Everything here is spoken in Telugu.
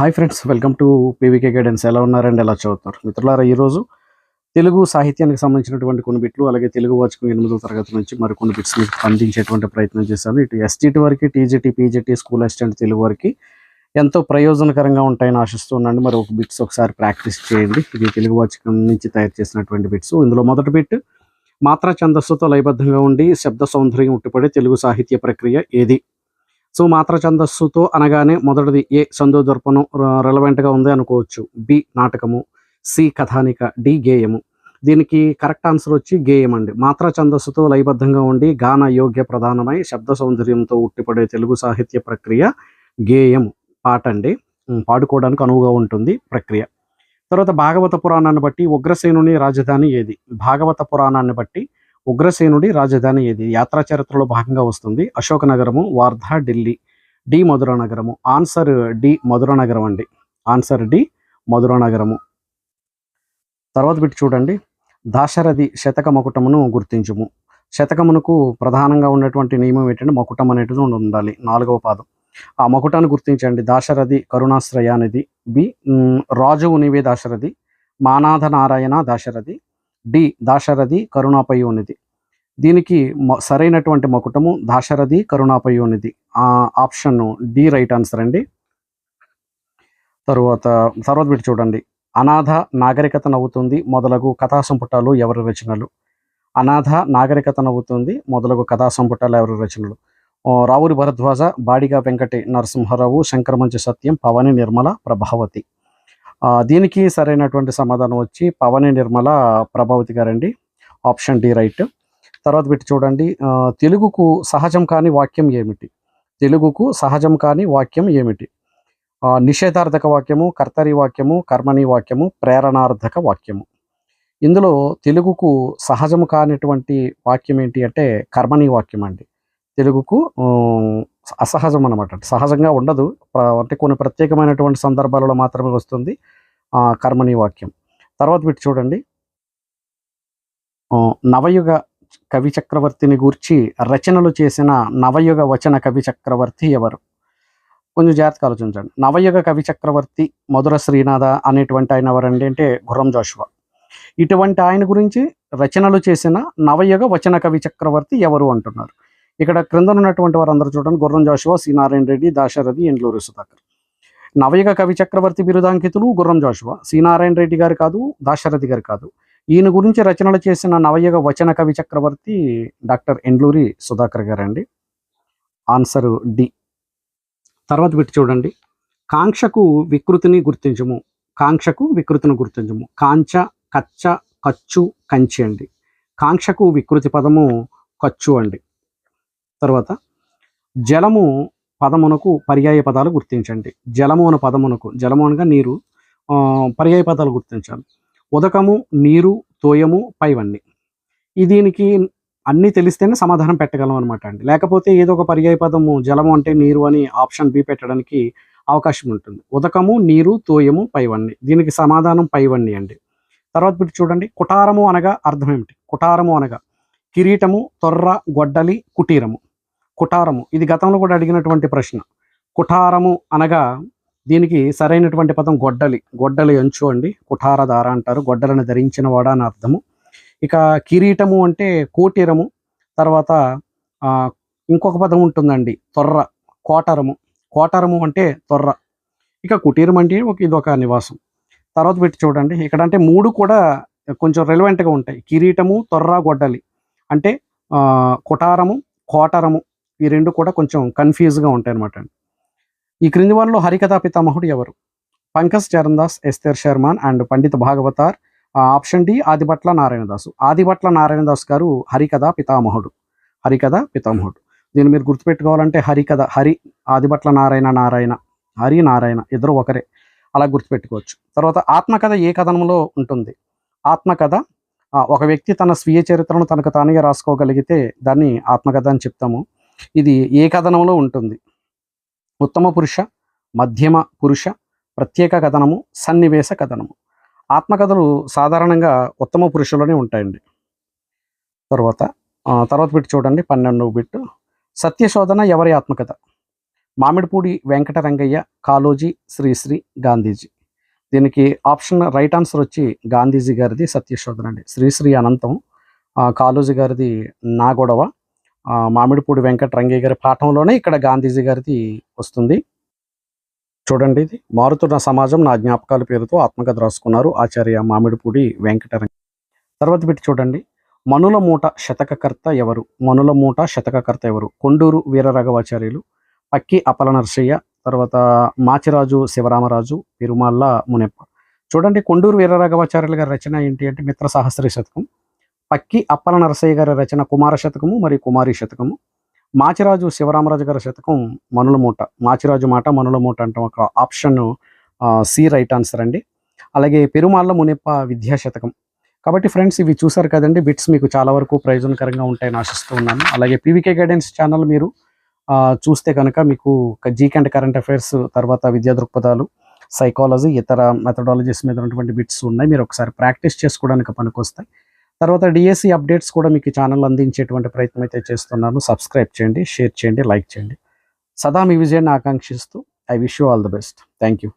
Hi friends, welcome to PVK guidance. ఎలా ఉన్నారండి? ఎలా చదువుతారు మిత్రులారా? ఈరోజు తెలుగు సాహిత్యానికి సంబంధించినటువంటి కొన్ని బిట్లు, అలాగే తెలుగు వాచకం 8వ తరగతి నుంచి మరికొన్ని బిట్స్ మీకు అందించేటువంటి ప్రయత్నం చేశాను. ఇటు ఎస్టీటీ వరకు, TGT, PGT, school assistant Telugu వరకు ఎంతో ప్రయోజనకరంగా ఉంటాయని ఆశిస్తున్నాను. మరి ఒక బిట్స్ ఒకసారి ప్రాక్టీస్ చేయండి. ఇది తెలుగు వాచకం నుంచి తయారు చేసినటువంటి బిట్స్. ఇందులో మొదటి బిట్, మాత్రా ఛందస్సుతో లయబద్ధంగా ఉండి శబ్ద సౌందర్యం ఉట్టిపడే తెలుగు సాహిత్య ప్రక్రియ ఏది? సో మాత్ర ఛందస్సుతో అనగానే మొదటిది ఏ సందోదర్పణం రెలవెంట్గా ఉంది అనుకోవచ్చు, బి నాటకము, సి కథానిక, డి గేయము. దీనికి కరెక్ట్ ఆన్సర్ వచ్చి గేయం అండి. మాత్ర ఛందస్సుతో లయబద్ధంగా ఉండి గాన యోగ్య ప్రధానమై శబ్ద సౌందర్యంతో ఉట్టిపడే తెలుగు సాహిత్య ప్రక్రియ గేయం, పాట అండి. పాడుకోవడానికి అనువుగా ఉంటుంది ప్రక్రియ. తర్వాత భాగవత పురాణాన్ని బట్టి ఉగ్రసేనుని రాజధాని ఏది? భాగవత పురాణాన్ని బట్టి ఉగ్రసేనుడి రాజధాని ఏది? యాత్రా చరిత్రలో భాగంగా వస్తుంది. అశోక నగరము, వార్ధా, ఢిల్లీ, డి మధుర నగరము. ఆన్సర్ డి మధుర నగరం అండి. ఆన్సర్ డి మధుర నగరము. తర్వాత బిట్ చూడండి, దాశరథి శతక మకుటమును గుర్తించుము. శతకమునకు ప్రధానంగా ఉన్నటువంటి నియమం ఏంటంటే మకుటం అనేటిది ఉండాలి, 4వ పాదం. ఆ మకుటాన్ని గుర్తించండి. దాశరథి కరుణాశ్రయ అనేది బి. రాజు ఉనివే దాశరథి, మానాథ నారాయణ దాశరథి, డి దాశరథి కరుణాపయోనిధి. దీనికి సరైనటువంటి మకుటము దాశరథి కరుణాపయోనిధి. ఆప్షన్ డి రైట్ ఆన్సర్ అండి. తర్వాత బిట్ చూడండి, అనాథ నాగరికత నవ్వుతుంది మొదలగు కథా సంపుటాలు ఎవరి రచనలు? అనాథ నాగరికత నవ్వుతుంది మొదలగు కథా సంపుటాలు ఎవరి రచనలు? రావురి భరద్వాజ, బాడిగా వెంకటి నరసింహారావు, శంకరమంచి సత్యం, పవని నిర్మల, ప్రభావతి. దీనికి సరైనటువంటి సమాధానం వచ్చి పవని నిర్మల ప్రభావతి గారండి. Option D right. తర్వాత పెట్టి చూడండి, తెలుగుకు సహజం కాని వాక్యం ఏమిటి? తెలుగుకు సహజం కాని వాక్యం ఏమిటి? నిషేధార్థక వాక్యము, కర్తరి వాక్యము, కర్మణి వాక్యము, ప్రేరణార్థక వాక్యము. ఇందులో తెలుగుకు సహజము కానిటువంటి వాక్యం ఏంటి అంటే కర్మణి వాక్యం అండి. తెలుగుకు అసహజం అనమాట, సహజంగా ఉండదు, అంటే కొన్ని ప్రత్యేకమైనటువంటి సందర్భాలలో మాత్రమే వస్తుంది కర్మణి వాక్యం. తర్వాత పెట్టి చూడండి, నవయుగ కవి చక్రవర్తిని గూర్చి రచనలు చేసిన నవయుగ వచన కవి చక్రవర్తి ఎవరు? కొంచెం జాగ్రత్తగా ఆలోచించండి. నవయుగ కవి చక్రవర్తి మధుర శ్రీనాథ అనేటువంటి ఆయన ఎవరండి అంటే గుర్రం జాషువా. ఇటువంటి ఆయన గురించి రచనలు చేసిన నవయుగ వచన కవి చక్రవర్తి ఎవరు అంటున్నారు. ఇక్కడ క్రింద ఉన్నటువంటి వారందరూ చూడండి, గుర్రం జాషువా, సి నారాయణ రెడ్డి, దాశరథి, ఎండ్లూరి సుధాకర్. నవయుగ కవి చక్రవర్తి బిరుదాంకితులు గుర్రం జాషువా, సి నారాయణ రెడ్డి గారు కాదు, దాశరథి గారు కాదు. ఈయన గురించి రచనలు చేసిన నవయుగ వచన కవి చక్రవర్తి డాక్టర్ ఎండ్లూరి సుధాకర్ గారండి. Answer D. తర్వాత పెట్టి చూడండి, కాంక్షకు వికృతిని గుర్తించము. కాంక్షకు వికృతిని గుర్తించము. కాంచ, కచ్చ, కచ్చు, కంచి అండి. కాంక్షకు వికృతి పదము కచ్చు అండి. తర్వాత జలము పదమునకు పర్యాయ పదాలు గుర్తించండి. జలము అనే పదమునకు, జలము అనగా నీరు, పర్యాయ పదాలు గుర్తించాలి. ఉదకము, నీరు, తోయము, పైవన్నీ. దీనికి అన్నీ తెలిస్తేనే సమాధానం పెట్టగలం అనమాట అండి. లేకపోతే ఏదో ఒక పర్యాయ పదము జలము అంటే నీరు అని ఆప్షన్ బి పెట్టడానికి అవకాశం ఉంటుంది. ఉదకము, నీరు, తోయము, పైవన్నీ. దీనికి సమాధానం పైవన్నీ అండి. తర్వాత పెట్టి చూడండి, కుటారము అనగా అర్థం ఏమిటి? కుటారము అనగా కిరీటము, తొర్ర, గొడ్డలి, కుటీరము. కుటారము ఇది గతంలో కూడా అడిగినటువంటి ప్రశ్న. కుటారము అనగా దీనికి సరైనటువంటి పదం గొడ్డలి. గొడ్డలి అంచు అండి, కుఠారధార అంటారు. గొడ్డలను ధరించిన వాడా అని అర్థము. ఇక కిరీటము అంటే కోటీరము. తర్వాత ఇంకొక పదం ఉంటుందండి, తొర్ర, కోటరము. కోటరము అంటే తొర్ర. ఇక కుటీరం అంటే ఇదొక నివాసం. తర్వాత పెట్టి చూడండి, ఇక్కడ అంటే 3 కూడా కొంచెం రెలవెంట్గా ఉంటాయి. కిరీటము, తొర్ర, గొడ్డలి అంటే కుటారము, కోటరము, ఈ 2 కూడా కొంచెం కన్ఫ్యూజ్గా ఉంటాయి అనమాట అండి. ఈ క్రింది వారిలో హరికథా పితామహుడు ఎవరు? Pankaj Charan Das, Esther Sherman and Pandit Bhagavatar. Option D Adibhatla Narayanadasu. Adibhatla Narayanadas గారు హరికథా పితామహుడు. హరికథా పితామహుడు. దీన్ని మీరు గుర్తుపెట్టుకోవాలంటే హరికథ, హరి, ఆదిభట్ల నారాయణ, నారాయణ, హరి, నారాయణ ఇద్దరు ఒకరే, అలా గుర్తుపెట్టుకోవచ్చు. తర్వాత ఆత్మకథ ఏ కథనంలో ఉంటుంది? ఆత్మకథ ఒక వ్యక్తి తన స్వీయ చరిత్రను తనకు తానుగా రాసుకోగలిగితే దాన్ని ఆత్మకథ అని చెప్తాము. ఇది ఏ కథనంలో ఉంటుంది? ఉత్తమ పురుష, మధ్యమ పురుష, ప్రత్యేక కథనము, సన్నివేశ కథనము. ఆత్మకథలు సాధారణంగా ఉత్తమ పురుషులోనే ఉంటాయండి. తర్వాత పెట్టి చూడండి, 12వ బిట్, సత్యశోధన ఎవరి ఆత్మకథ? మామిడిపూడి వెంకటరంగయ్య, కాళోజీ, శ్రీశ్రీ, గాంధీజీ. దీనికి ఆప్షన్ రైట్ ఆన్సర్ వచ్చి గాంధీజీ గారిది సత్యశోధన అండి. శ్రీశ్రీ అనంతం, కాళోజీ గారిది నా గొడవ, మామిడిపూడి వెంకటరంగయ్య గారి పాఠంలోనే ఇక్కడ గాంధీజీ గారిది వస్తుంది. చూడండి, ఇది మారుతున్న సమాజం నా జ్ఞాపకాల పేరుతో ఆత్మకథ రాసుకున్నారు ఆచార్య మామిడిపూడి వెంకటరంగ. తర్వాత పెట్టి చూడండి, మనుల మూట శతకకర్త ఎవరు? మనుల మూట శతకకర్త ఎవరు? కొండూరు వీరరాఘవాచార్యులు, పక్కి అప్పల నరసయ్య, తర్వాత మాచిరాజు శివరామరాజు, పెరుమాళ్ళ మునెప్ప. చూడండి, కొండూరు వీరరాఘవాచార్యులు గారి రచన ఏంటి అంటే మిత్ర సహస్ర శతకం. పక్కి అప్పల నరసయ్య గారి రచన కుమార శతకము మరియు కుమారి శతకము. మాచిరాజు శివరామరాజు గారి శతకం మనుల మూట. మాచిరాజు మాట మనుల మూట అంటాం, ఒక ఆప్షన్ సి రైట్ ఆన్సర్ అండి. అలాగే పెరుమాళ్ళ మునెప్ప విద్యా శతకం. కాబట్టి ఫ్రెండ్స్, ఇవి చూసారు కదండి, బిట్స్ మీకు చాలా వరకు ప్రయోజనకరంగా ఉంటాయని ఆశిస్తూ ఉన్నాను. అలాగే పీవీకే గైడెన్స్ ఛానల్ మీరు చూస్తే కనుక మీకు జీకే అండ్ కరెంట్ అఫైర్స్, తర్వాత విద్యా దృక్పథాలు, సైకాలజీ, ఇతర మెథడాలజీస్ మీద ఉన్నటువంటి బిట్స్ ఉన్నాయి. మీరు ఒకసారి ప్రాక్టీస్ చేసుకోవడానికి పనికొస్తాయి. తర్వాత డిఎస్సి అప్డేట్స్ కూడా మీకు ఛానల్ అందించేటువంటి ప్రయత్నం అయితే చేస్తున్నాను. సబ్స్క్రైబ్ చేయండి, షేర్ చేయండి, లైక్ చేయండి. సదా మీ విజయాన్ని ఆకాంక్షిస్తూ I wish you all the best. Thank you.